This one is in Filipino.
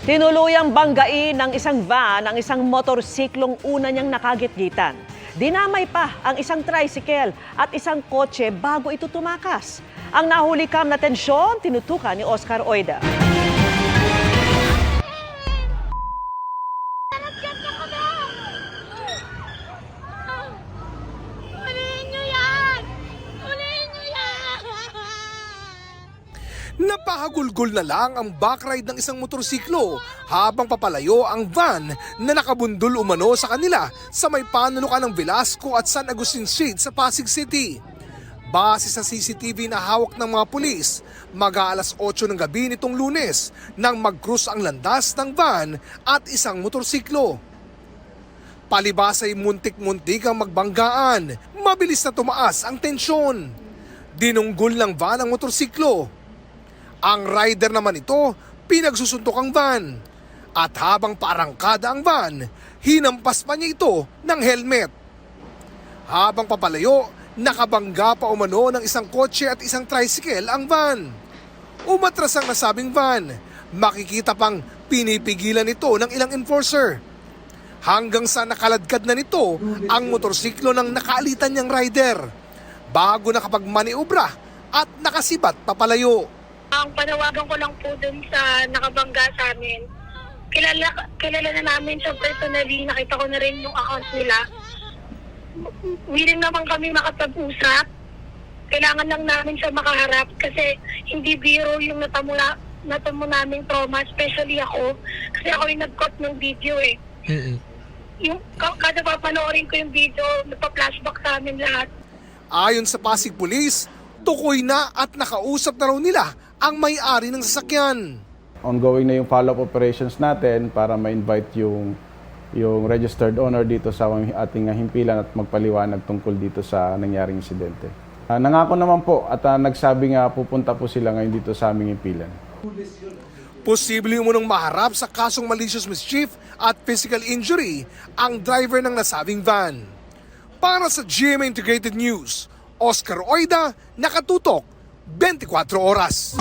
Tinuluyang banggain ng isang van ang isang motorsiklong una niyang nakagitgitan. Dinamay pa ang isang tricycle at isang kotse bago ito tumakas. Ang nahulikam na tensyon, tinutukan ni Oscar Oida. Napahagulgol na lang ang backride ng isang motorsiklo habang papalayo ang van na nakabundol umano sa kanila sa may panulukan ng Velasco at San Agustin Street sa Pasig City. Base sa CCTV na hawak ng mga pulis, mag-aalas 8 ng gabi nitong Lunes nang mag-cruise ang landas ng van at isang motorsiklo. Palibas ay muntik-muntik ang magbanggaan, mabilis na tumaas ang tensyon. Dinunggol ng van ang motorsiklo. Ang rider naman ito, pinagsusuntok ang van. At habang paarangkada ang van, hinampas pa niya ito ng helmet. Habang papalayo, nakabangga pa umano ng isang kotse at isang tricycle ang van. Umatras ang nasabing van. Makikita pang pinipigilan ito ng ilang enforcer. Hanggang sa nakaladkad na nito ang motorsiklo ng nakaalitan niyang rider. Bago nakapagmaniobra at nakasibat papalayo. Ang panawagan ko lang po dun sa nakabangga sa amin. Kilala na namin siya personally, nakita ko na rin yung account nila. Willing naman kami makapag-usap. Kailangan lang namin siya makaharap kasi hindi biro yung natamo naming trauma, especially ako. Kasi ako yung nag-cut ng video eh. Yung kada papanoorin ko yung video, nagpa-flashback sa amin lahat. Ayon sa Pasig Police, tukoy na at nakausap na raw nila ang may-ari ng sasakyan. Ongoing na yung follow-up operations natin para ma-invite yung registered owner dito sa ating himpilan at magpaliwanag tungkol dito sa nangyaring insidente. Nangako naman po at nagsabi nga pupunta po sila ngayon dito sa aming himpilan. Posible umunong maharap sa kasong malicious mischief at physical injury ang driver ng nasabing van. Para sa GMA Integrated News, Oscar Oida, nakatutok 24 oras.